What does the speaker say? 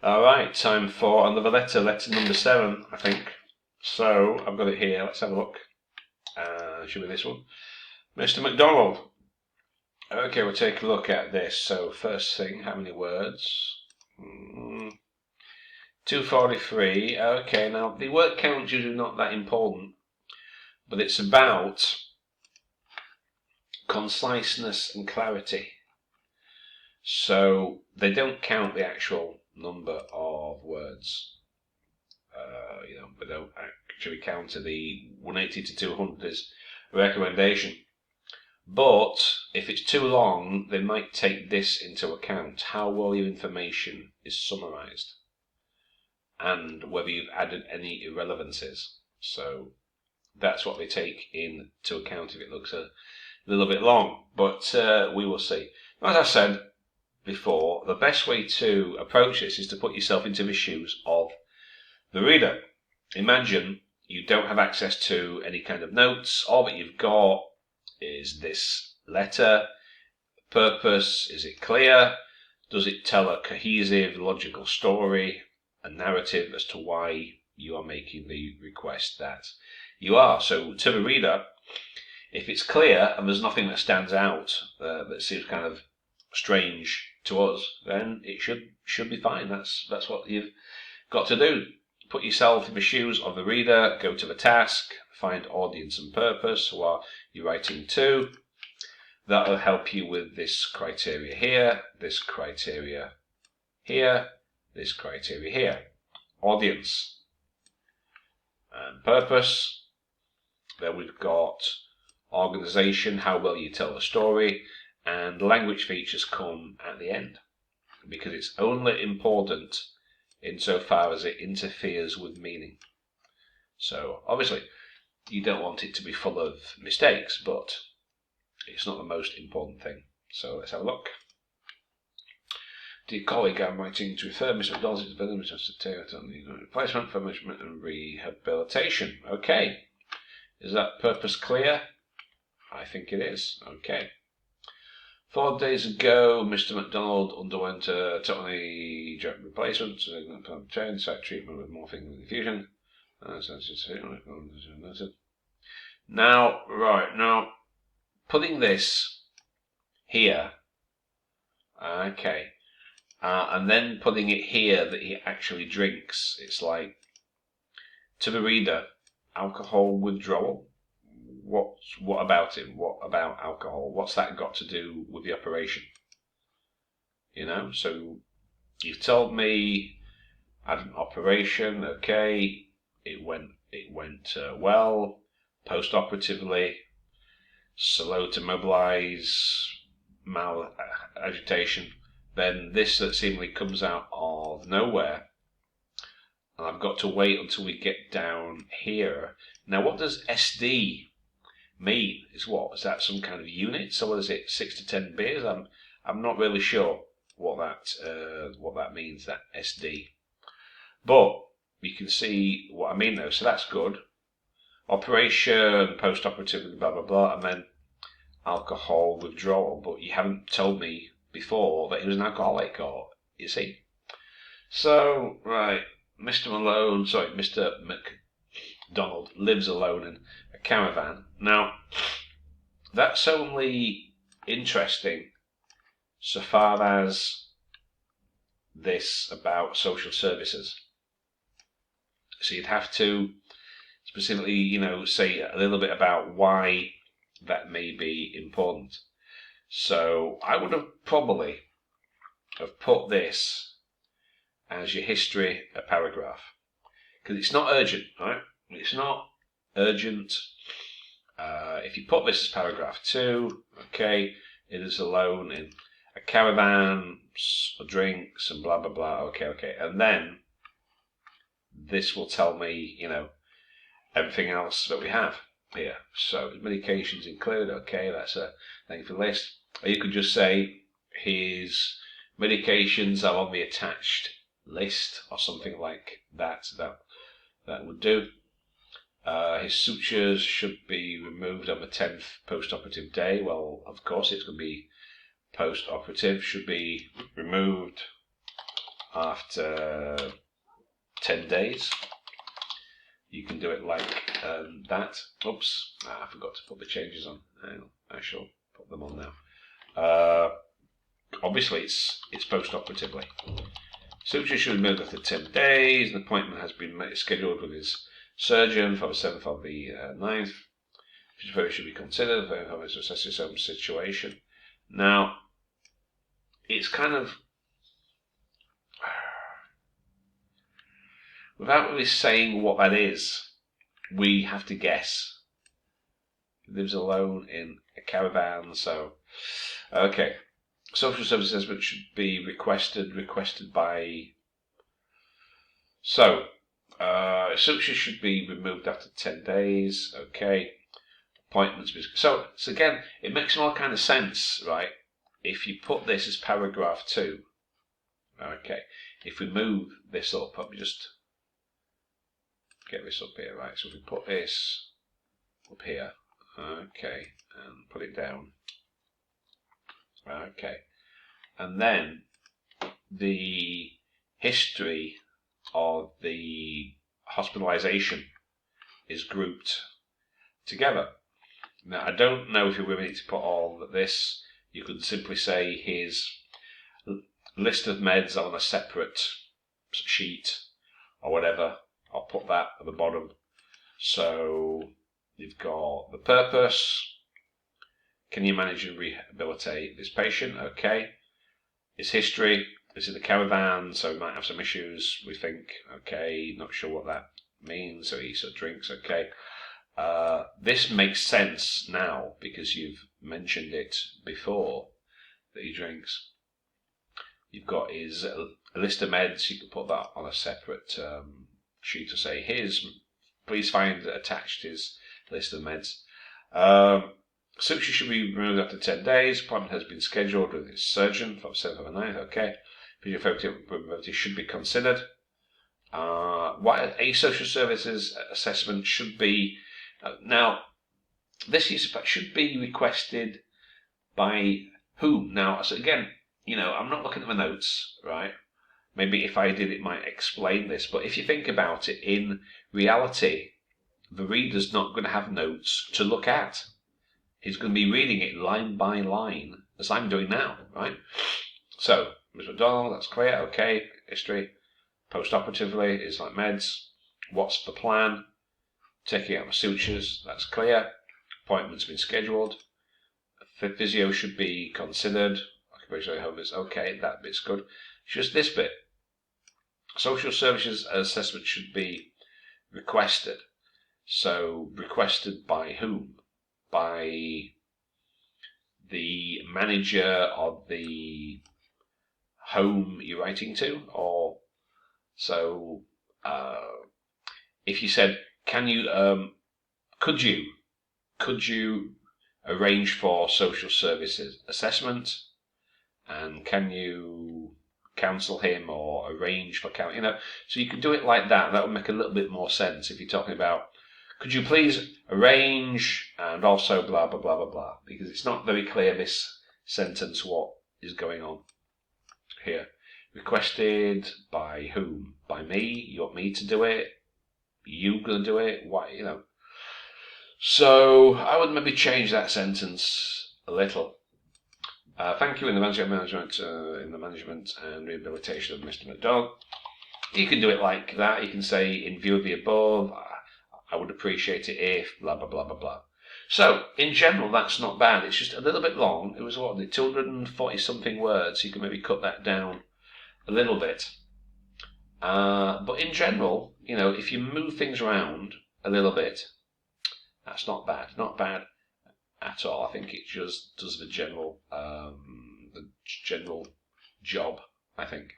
Alright, time for another letter number 7, I think. So, I've got it here, let's have a look. Should be this one. Mr MacDonald. Okay, we'll take a look at this. So, first thing, how many words? 243. Okay, now the word count's usually not that important, but it's about conciseness and clarity. So, they don't count the actual number of words. But don't actually counter the 180 to 200 as a recommendation. But if it's too long, they might take this into account, how well your information is summarized and whether you've added any irrelevancies. So that's what they take into account if it looks a little bit long, but we will see. As I said before, the best way to approach this is to put yourself into the shoes of the reader. Imagine you don't have access to any kind of notes. All that you've got is this letter. Purpose, is it clear? Does it tell a cohesive, logical story, a narrative as to why you are making the request that you are? So to the reader, if it's clear and there's nothing that stands out that seems kind of strange to us, then it should be fine. That's what you've got to do. Put yourself in the shoes of the reader, go to the task, find audience and purpose, who are you writing to. That'll help you with this criteria here, this criteria here, this criteria here. Audience and purpose. Then we've got organisation, how well you tell the story, and language features come at the end, because it's only important insofar as it interferes with meaning. So obviously you don't want it to be full of mistakes, but it's not the most important thing. So let's have a look. Dear colleague, I'm writing to refer Mr MacDonald to the replacement for measurement and rehabilitation. Okay. Is that purpose clear? I think it is. Okay. 4 days ago, Mr MacDonald underwent a totally joint replacement, site treatment with morphine and infusion. Now, putting this here, okay, and then putting it here that he actually drinks, it's like, to the reader, alcohol withdrawal. What about him? What about alcohol? What's that got to do with the operation? So you've told me I had an operation, okay, it went well, post-operatively, slow to mobilize, agitation, then this that seemingly comes out of nowhere, and I've got to wait until we get down here. Now, what does SD mean? Is that some kind of unit? So what is it, 6 to 10 beers? I'm not really sure what that means, that SD. But you can see what I mean though, so that's good. Operation, post-operative, blah blah blah, and then alcohol withdrawal. But you haven't told me before that he was an alcoholic, or you see. So right, Mr MacDonald lives alone in a caravan. Now, that's only interesting so far as this about social services. So you'd have to specifically, say a little bit about why that may be important. So I would have probably put this as your history a paragraph, because it's not urgent, right? It's not urgent. If you put this as paragraph 2, okay, it is alone in a caravan, drinks and blah blah blah, okay, and then this will tell me, everything else that we have here. So medications include, okay, that's a thing for the list. Or you could just say his medications are on the attached list or something like that. That would do. His sutures should be removed on the 10th post-operative day. Well, of course, it's going to be post-operative. Should be removed after 10 days. You can do it like that. Oops, I forgot to put the changes on. I shall put them on now. Obviously, it's post-operatively. Suture should be moved after 10 days. An appointment has been scheduled with his surgeon for the 7th of the 9th. Physiotherapy should be considered to assess his own situation. Now, it's kind of, without really saying what that is, we have to guess. He lives alone in a caravan, so okay. Social service assessment should be requested by. So, suture should be removed after 10 days. Okay. Appointments. So again, it makes more kind of sense, right? If you put this as paragraph 2. Okay. If we move this up, let me just get this up here, right? So if we put this up here, okay, and put it down. Okay, and then the history of the hospitalization is grouped together. Now, I don't know if you really need to put all of this. You could simply say his list of meds on a separate sheet or whatever. I'll put that at the bottom. So you've got the purpose. Can you manage and rehabilitate this patient? Okay. His history. This is the caravan, so he might have some issues, we think. Okay, not sure what that means. So he sort of drinks. Okay. This makes sense now because you've mentioned it before that he drinks. You've got his list of meds. You can put that on a separate sheet to say please find attached his list of meds. Suture should be removed after 10 days. Appointment has been scheduled with his surgeon for the 7th of the 9th. Okay. Physiotherapy should be considered. What a social services assessment should be. Now, this should be requested by whom? Now, so again, I'm not looking at my notes, right? Maybe if I did, it might explain this. But if you think about it, in reality, the reader's not going to have notes to look at. He's going to be reading it line by line, as I'm doing now, right? So, Mr MacDonald, that's clear. Okay, history. Post-operatively is like meds. What's the plan? Taking out the sutures, that's clear. Appointment's been scheduled. Physio should be considered. Occupational health is okay, that bit's good. It's just this bit. Social services assessment should be requested. So, requested by whom? By the manager of the home you're writing to? Or, so, if you said, could you arrange for social services assessment, and can you counsel him or arrange for so you could do it like that. That would make a little bit more sense if you're talking about, could you please arrange and also blah blah blah blah blah, because it's not very clear, this sentence, what is going on here. Requested by whom? By me? You want me to do it? You gonna do it? Why, So I would maybe change that sentence a little. Thank you in the management and rehabilitation of Mr MacDonald. You can do it like that. You can say, in view of the above, I would appreciate it if blah blah blah blah blah. So in general, that's not bad. It's just a little bit long. It was 240 something words. You can maybe cut that down a little bit. But in general, if you move things around a little bit, that's not bad. Not bad at all. I think it just does the general job, I think.